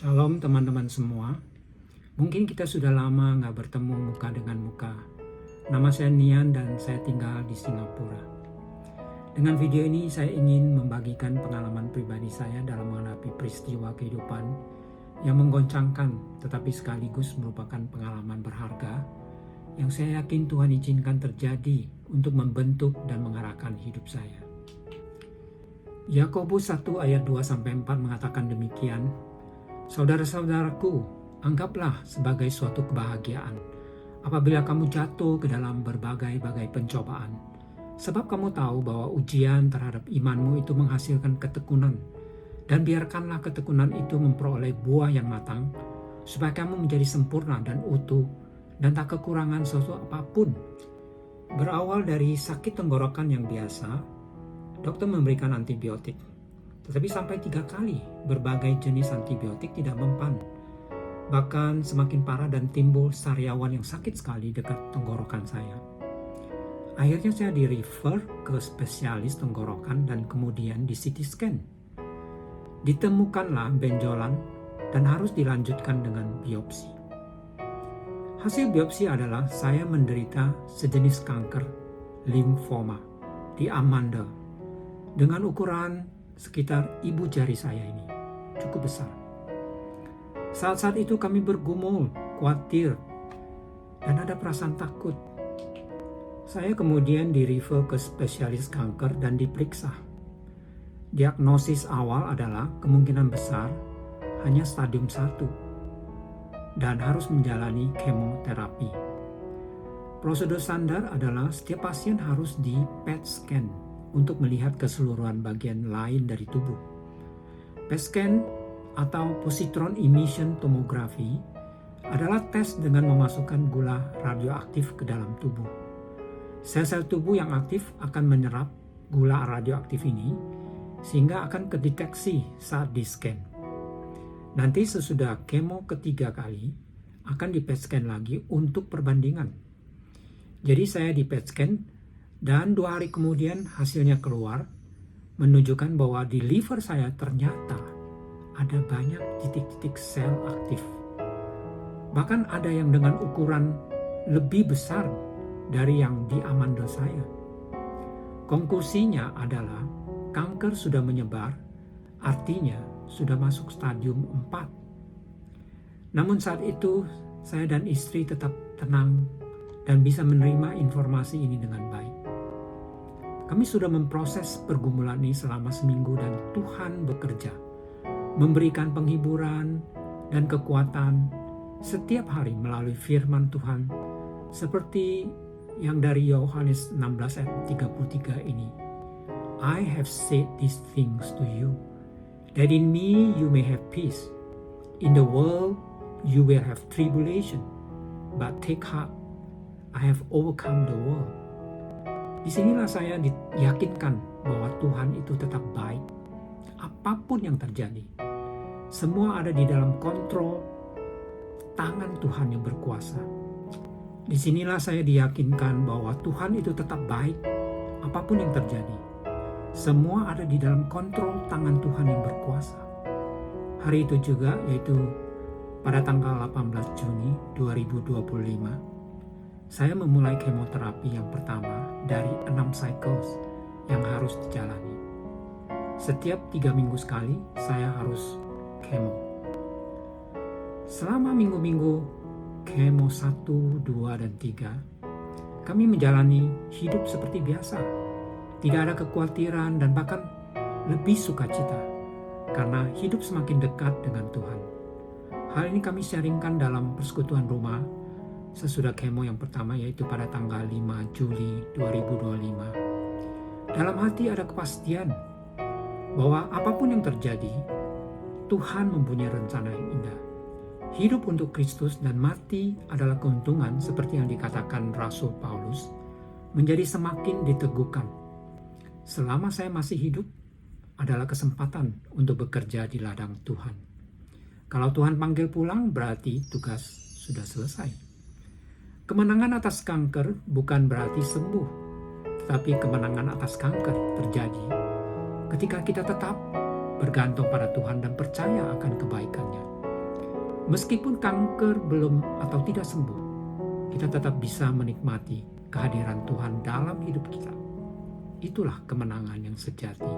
Shalom teman-teman semua. Mungkin kita sudah lama nggak bertemu muka dengan muka. Nama saya Nian dan saya tinggal di Singapura. Dengan video ini saya ingin membagikan pengalaman pribadi saya dalam menghadapi peristiwa kehidupan yang menggoncangkan tetapi sekaligus merupakan pengalaman berharga yang saya yakin Tuhan izinkan terjadi untuk membentuk dan mengarahkan hidup saya. Yakobus 1 ayat 2-4 mengatakan demikian, "Saudara-saudaraku, anggaplah sebagai suatu kebahagiaan apabila kamu jatuh ke dalam berbagai-bagai pencobaan. Sebab kamu tahu bahwa ujian terhadap imanmu itu menghasilkan ketekunan. Dan biarkanlah ketekunan itu memperoleh buah yang matang, supaya kamu menjadi sempurna dan utuh, dan tak kekurangan sesuatu apapun." Berawal dari sakit tenggorokan yang biasa, dokter memberikan antibiotik. Tetapi sampai 3 kali berbagai jenis antibiotik tidak mempan. Bahkan semakin parah dan timbul sariawan yang sakit sekali dekat tenggorokan saya. Akhirnya saya di-refer ke spesialis tenggorokan dan kemudian di CT scan. Ditemukanlah benjolan dan harus dilanjutkan dengan biopsi. Hasil biopsi adalah saya menderita sejenis kanker limfoma di amandel dengan ukuran sekitar ibu jari saya ini, cukup besar. Saat-saat itu kami bergumul, khawatir, dan ada perasaan takut. Saya kemudian di-refer ke spesialis kanker dan diperiksa. Diagnosis awal adalah kemungkinan besar hanya stadium 1 dan harus menjalani kemoterapi. Prosedur standar adalah setiap pasien harus di PET scan untuk melihat keseluruhan bagian lain dari tubuh. PET scan atau positron emission tomography adalah tes dengan memasukkan gula radioaktif ke dalam tubuh. Sel-sel tubuh yang aktif akan menyerap gula radioaktif ini sehingga akan kedeteksi saat di-scan. Nanti sesudah kemo ketiga kali akan di PET scan lagi untuk perbandingan. Jadi saya di PET scan dan 2 hari kemudian hasilnya keluar menunjukkan bahwa di liver saya ternyata ada banyak titik-titik sel aktif. Bahkan ada yang dengan ukuran lebih besar dari yang di amandel saya. Konklusinya adalah kanker sudah menyebar, artinya sudah masuk stadium 4. Namun saat itu saya dan istri tetap tenang dan bisa menerima informasi ini dengan baik. Kami sudah memproses pergumulan ini selama seminggu dan Tuhan bekerja, memberikan penghiburan dan kekuatan setiap hari melalui firman Tuhan seperti yang dari Yohanes 16 ayat 33 ini. "I have said these things to you, that in me you may have peace. In the world you will have tribulation, but take heart, I have overcome the world." Disinilah saya diyakinkan bahwa Tuhan itu tetap baik. Apapun yang terjadi, semua ada di dalam kontrol tangan Tuhan yang berkuasa. Disinilah saya diyakinkan bahwa Tuhan itu tetap baik. Apapun yang terjadi, semua ada di dalam kontrol tangan Tuhan yang berkuasa. Hari itu juga, yaitu pada tanggal 18 Juni 2025, saya memulai kemoterapi yang pertama dari 6 cycles yang harus dijalani. Setiap 3 minggu sekali saya harus kemo. Selama minggu-minggu kemo 1, 2, dan 3, kami menjalani hidup seperti biasa. Tidak ada kekhawatiran dan bahkan lebih sukacita karena hidup semakin dekat dengan Tuhan. Hal ini kami sharingkan dalam persekutuan rumah sesudah kemo yang pertama, yaitu pada tanggal 5 Juli 2025. Dalam hati ada kepastian bahwa apapun yang terjadi, Tuhan mempunyai rencana yang indah. Hidup untuk Kristus dan mati adalah keuntungan, seperti yang dikatakan Rasul Paulus, menjadi semakin diteguhkan. Selama saya masih hidup adalah kesempatan untuk bekerja di ladang Tuhan. Kalau Tuhan panggil pulang, berarti tugas sudah selesai. Kemenangan atas kanker bukan berarti sembuh, tetapi kemenangan atas kanker terjadi ketika kita tetap bergantung pada Tuhan dan percaya akan kebaikannya. Meskipun kanker belum atau tidak sembuh, kita tetap bisa menikmati kehadiran Tuhan dalam hidup kita. Itulah kemenangan yang sejati.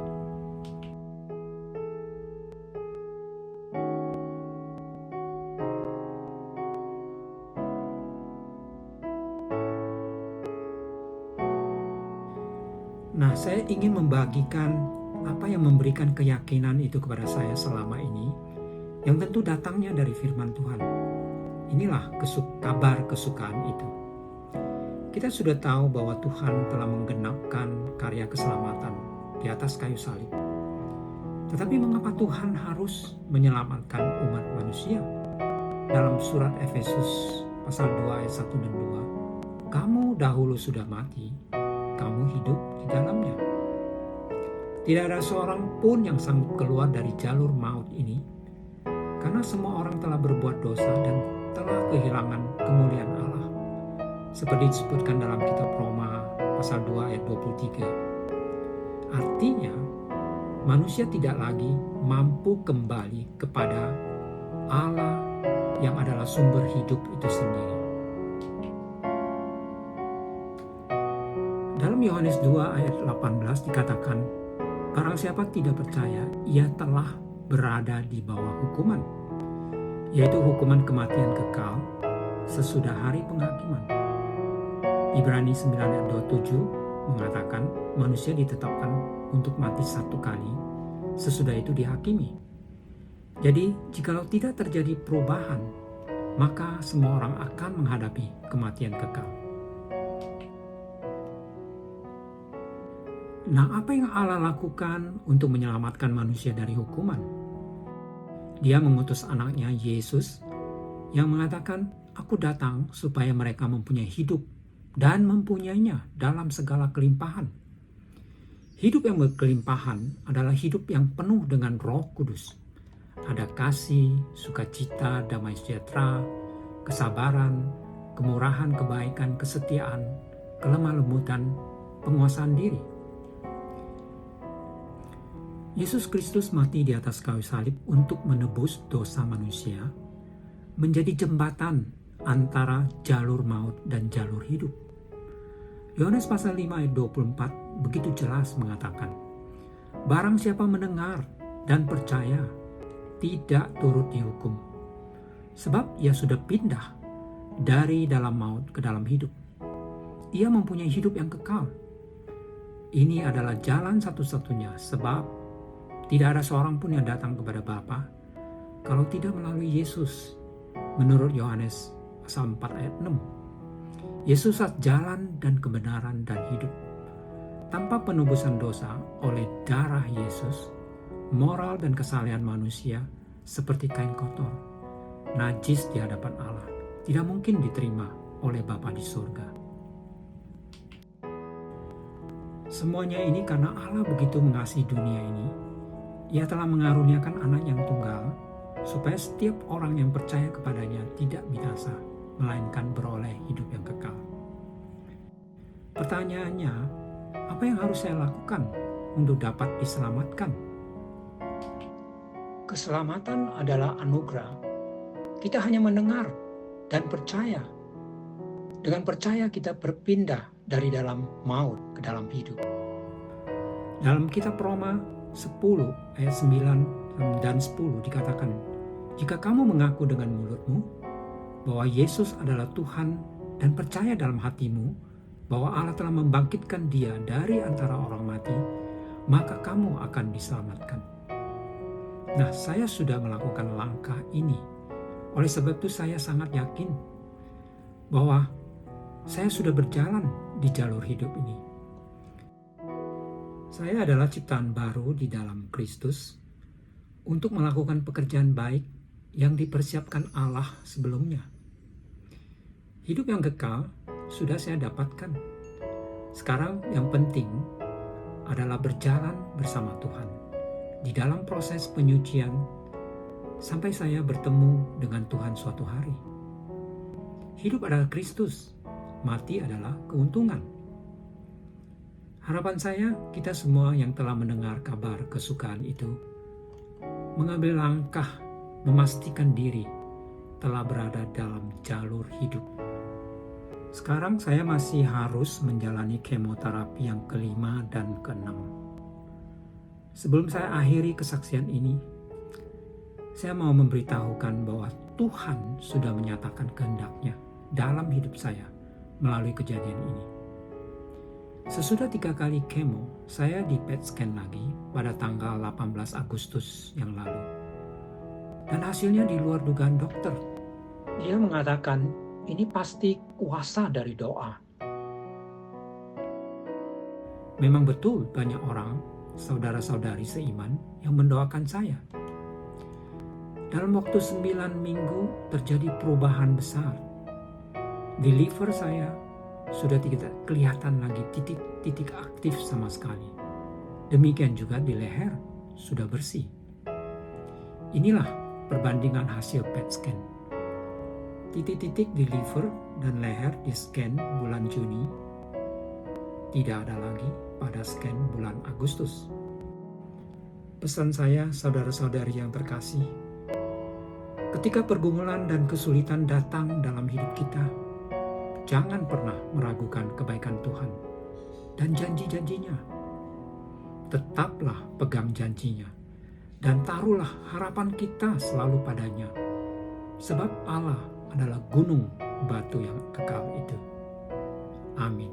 Nah, saya ingin membagikan apa yang memberikan keyakinan itu kepada saya selama ini, yang tentu datangnya dari firman Tuhan. Inilah kabar kesukaan itu. Kita sudah tahu bahwa Tuhan telah menggenapkan karya keselamatan di atas kayu salib. Tetapi mengapa Tuhan harus menyelamatkan umat manusia? Dalam surat Efesus pasal 2 ayat 1 dan 2, kamu dahulu sudah mati, kamu hidup di dalamnya. Tidak ada seorang pun yang sanggup keluar dari jalur maut ini, karena semua orang telah berbuat dosa dan telah kehilangan kemuliaan Allah. Seperti disebutkan dalam kitab Roma pasal 2 ayat 23. Artinya, manusia tidak lagi mampu kembali kepada Allah yang adalah sumber hidup itu sendiri. Dalam Yohanes 2 ayat 18 dikatakan, barang siapa tidak percaya, ia telah berada di bawah hukuman, yaitu hukuman kematian kekal sesudah hari penghakiman. Ibrani 9 ayat 27 mengatakan manusia ditetapkan untuk mati satu kali, sesudah itu dihakimi. Jadi, jikalau tidak terjadi perubahan, maka semua orang akan menghadapi kematian kekal. Nah, apa yang Allah lakukan untuk menyelamatkan manusia dari hukuman? Dia mengutus anaknya Yesus yang mengatakan, aku datang supaya mereka mempunyai hidup dan mempunyainya dalam segala kelimpahan. Hidup yang berkelimpahan adalah hidup yang penuh dengan Roh Kudus. Ada kasih, sukacita, damai sejahtera, kesabaran, kemurahan, kebaikan, kesetiaan, kelemah lembutan, penguasaan diri. Yesus Kristus mati di atas kayu salib untuk menebus dosa manusia, menjadi jembatan antara jalur maut dan jalur hidup. Yohanes pasal 5 ayat 24 begitu jelas mengatakan, barang siapa mendengar dan percaya tidak turut dihukum, sebab ia sudah pindah dari dalam maut ke dalam hidup. Ia mempunyai hidup yang kekal. Ini adalah jalan satu-satunya, sebab tidak ada seorang pun yang datang kepada Bapa kalau tidak melalui Yesus. Menurut Yohanes pasal 4 ayat 6. Yesuslah jalan dan kebenaran dan hidup. Tanpa penebusan dosa oleh darah Yesus, moral dan kesalehan manusia seperti kain kotor, najis di hadapan Allah, tidak mungkin diterima oleh Bapa di surga. Semuanya ini karena Allah begitu mengasihi dunia ini, Ia telah mengaruniakan anak yang tunggal, supaya setiap orang yang percaya kepadanya tidak binasa, melainkan beroleh hidup yang kekal. Pertanyaannya, apa yang harus saya lakukan untuk dapat diselamatkan? Keselamatan adalah anugerah. Kita hanya mendengar dan percaya. Dengan percaya kita berpindah dari dalam maut ke dalam hidup. Dalam kitab Roma 10 ayat 9 dan 10 dikatakan, jika kamu mengaku dengan mulutmu bahwa Yesus adalah Tuhan dan percaya dalam hatimu bahwa Allah telah membangkitkan Dia dari antara orang mati, maka kamu akan diselamatkan. Nah, saya sudah melakukan langkah ini. Oleh sebab itu saya sangat yakin bahwa saya sudah berjalan di jalur hidup ini. Saya adalah ciptaan baru di dalam Kristus untuk melakukan pekerjaan baik yang dipersiapkan Allah sebelumnya. Hidup yang kekal sudah saya dapatkan. Sekarang yang penting adalah berjalan bersama Tuhan di dalam proses penyucian sampai saya bertemu dengan Tuhan suatu hari. Hidup adalah Kristus, mati adalah keuntungan. Harapan saya, kita semua yang telah mendengar kabar kesukaan itu mengambil langkah memastikan diri telah berada dalam jalur hidup. Sekarang saya masih harus menjalani kemoterapi yang kelima dan keenam. Sebelum saya akhiri kesaksian ini, saya mau memberitahukan bahwa Tuhan sudah menyatakan kehendak-Nya dalam hidup saya melalui kejadian ini. Sesudah 3 kali kemo, saya di PET scan lagi pada tanggal 18 Agustus yang lalu. Dan hasilnya di luar dugaan dokter. Dia mengatakan, ini pasti kuasa dari doa. Memang betul banyak orang, saudara-saudari seiman, yang mendoakan saya. Dalam waktu 9 minggu terjadi perubahan besar. Di liver saya sudah tidak kelihatan lagi titik-titik aktif sama sekali. Demikian juga di leher sudah bersih. Inilah perbandingan hasil PET scan. Titik-titik di liver dan leher di scan bulan Juni tidak ada lagi pada scan bulan Agustus. Pesan saya, saudara-saudari yang terkasih, ketika pergumulan dan kesulitan datang dalam hidup kita, jangan pernah meragukan kebaikan Tuhan dan janji-janjinya. Tetaplah pegang janjinya dan taruhlah harapan kita selalu padanya. Sebab Allah adalah gunung batu yang kekal itu. Amin.